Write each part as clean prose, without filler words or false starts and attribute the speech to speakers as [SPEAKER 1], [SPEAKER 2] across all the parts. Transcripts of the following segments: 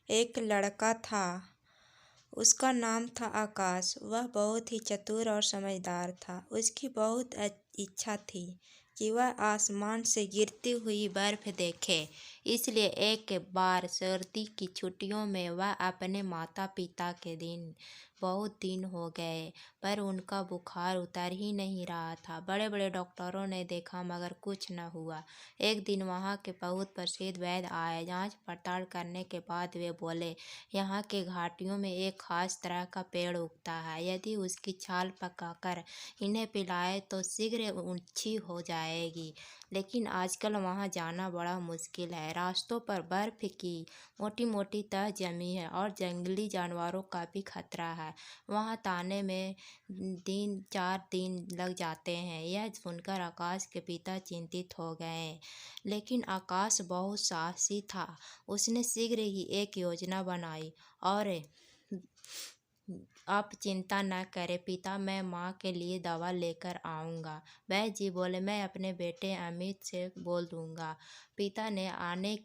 [SPEAKER 1] एक लड़का था। उसका नाम था आकाश। वह बहुत ही चतुर और समझदार था। उसकी बहुत इच्छा थी कि वह आसमान से गिरती हुई बर्फ देखे। इसलिए एक बार सर्दी की छुट्टियों में वह अपने माता पिता के बहुत दिन हो गए, पर उनका बुखार उतर ही नहीं रहा था। बड़े बड़े डॉक्टरों ने देखा मगर कुछ न हुआ। एक दिन वहाँ के बहुत प्रसिद्ध वैद्य आए। जांच पड़ताल करने के बाद वे बोले, यहाँ के घाटियों में एक खास तरह का पेड़ उगता है। यदि उसकी छाल पकाकर इन्हें पिलाए तो शीघ्र ऊंची हो जाएगी, लेकिन आजकल वहां जाना बड़ा मुश्किल है। रास्तों पर बर्फ की मोटी मोटी तह जमी है और जंगली जानवरों का भी खतरा है। वहां ताने में 3-4 दिन लग जाते हैं। यह सुनकर आकाश के पिता चिंतित हो गए, लेकिन आकाश बहुत साहसी था। उसने शीघ्र ही एक योजना बनाई और आप चिंता न करें पिता, मैं माँ के लिए दवा लेकर आऊँगा। वैद्य जी बोले, मैं अपने बेटे अमित से बोल दूँगा। पिता ने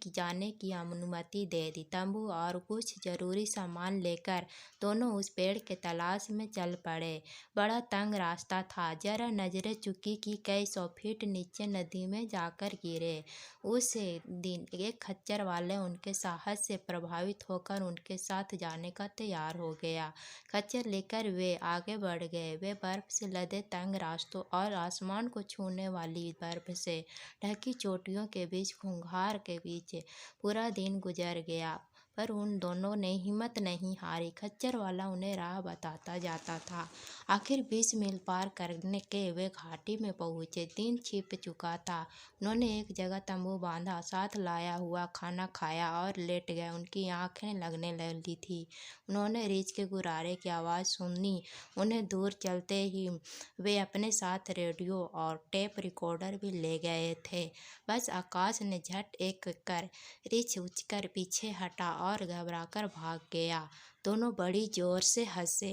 [SPEAKER 1] जाने की अनुमति दे दी। तंबू और कुछ जरूरी सामान लेकर दोनों उस पेड़ के तलाश में चल पड़े। बड़ा तंग रास्ता था। जरा नजरें चुकी कि कई 100 फीट नीचे नदी में जाकर गिरे। उस दिन एक खच्चर वाले उनके साहस से प्रभावित होकर उनके साथ जाने का तैयार हो गया। खच्चर लेकर वे आगे बढ़ गए। वे बर्फ से लदे तंग रास्तों और आसमान को छूने वाली बर्फ से ढकी चोटियों के बीच खूंखार के बीच पूरा दिन गुजर गया, पर उन दोनों ने हिम्मत नहीं हारी। खच्चर वाला उन्हें राह बताता जाता था। आखिर 20 मील पार करने के वे घाटी में पहुंचे। दिन छिप चुका था। उन्होंने एक जगह तंबू बांधा, साथ लाया हुआ खाना खाया और लेट गए। उनकी आंखें लगने लगी थी। उन्होंने रीछ के गुर्राने की आवाज़ सुनी। उन्हें दूर चलते ही वे अपने साथ रेडियो और टेप रिकॉर्डर भी ले गए थे। बस आकाश ने झट एक कर रीछ उछकर पीछे हटा और घबराकर भाग गया। दोनों बड़ी जोर से हंसे।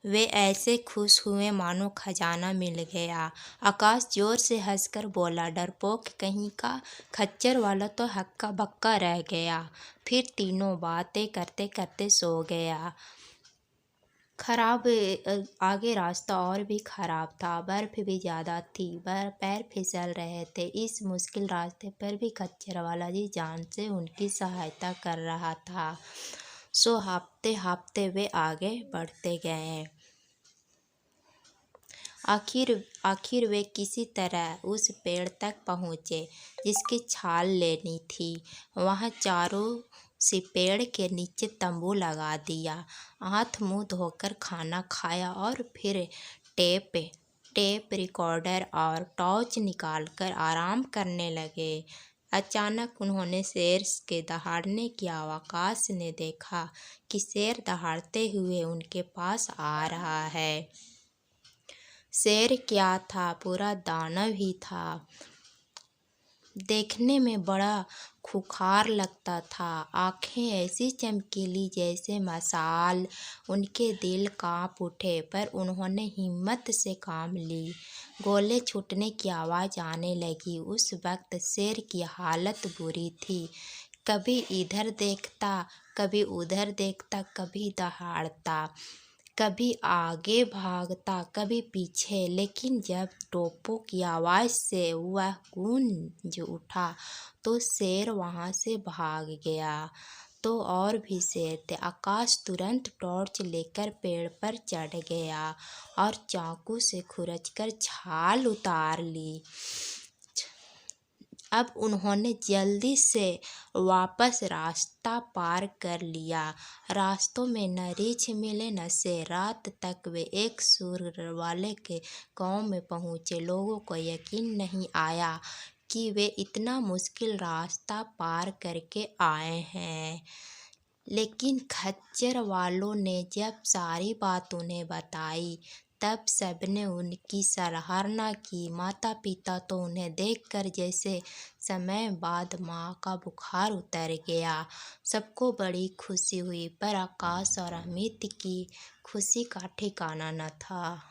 [SPEAKER 1] वे ऐसे खुश हुए मानो खजाना मिल गया। आकाश जोर से हंसकर बोला, डरपोक कहीं का। खच्चर वाला तो हक्का बक्का रह गया। फिर तीनों बातें करते करते सो गया। आगे रास्ता और भी खराब था। बर्फ भी ज़्यादा थी। पैर फिसल रहे थे। इस मुश्किल रास्ते पर भी खच्चर वाला जी जान से उनकी सहायता कर रहा था। सो हाँफते हाँफते वे आगे बढ़ते गए। आखिर वे किसी तरह उस पेड़ तक पहुँचे जिसकी छाल लेनी थी। वहाँ चारों से पेड़ के नीचे तंबू लगा दिया। हाथ मुंह धोकर खाना खाया और फिर टेप रिकॉर्डर और टॉर्च निकालकर आराम करने लगे। अचानक उन्होंने शेर के दहाड़ने की आकाश ने देखा कि शेर दहाड़ते हुए उनके पास आ रहा है। शेर क्या था, पूरा दानव ही था। देखने में बड़ा खूंखार लगता था। आंखें ऐसी चमकीली जैसे मशाल। उनके दिल कांप उठे, पर उन्होंने हिम्मत से काम ली। गोले छूटने की आवाज़ आने लगी। उस वक्त शेर की हालत बुरी थी। कभी इधर देखता, कभी उधर देखता, कभी दहाड़ता, कभी आगे भागता, कभी पीछे। लेकिन जब टोपों की आवाज़ से वह गूंज उठा तो शेर वहाँ से भाग गया। तो और भी शेर थे। आकाश तुरंत टॉर्च लेकर पेड़ पर चढ़ गया और चाकू से खुरचकर छाल उतार ली। अब उन्होंने जल्दी से वापस रास्ता पार कर लिया। रास्तों में न रीछ मिले न शेर। रात तक वे एक सुर वाले के गांव में पहुंचे। लोगों को यकीन नहीं आया कि वे इतना मुश्किल रास्ता पार करके आए हैं। लेकिन खच्चर वालों ने जब सारी बात उन्हें बताई तब सबने उनकी सराहना की। माता पिता तो उन्हें देखकर जैसे समय बाद माँ का बुखार उतर गया। सबको बड़ी खुशी हुई, पर आकाश और अमित की खुशी का ठिकाना न था।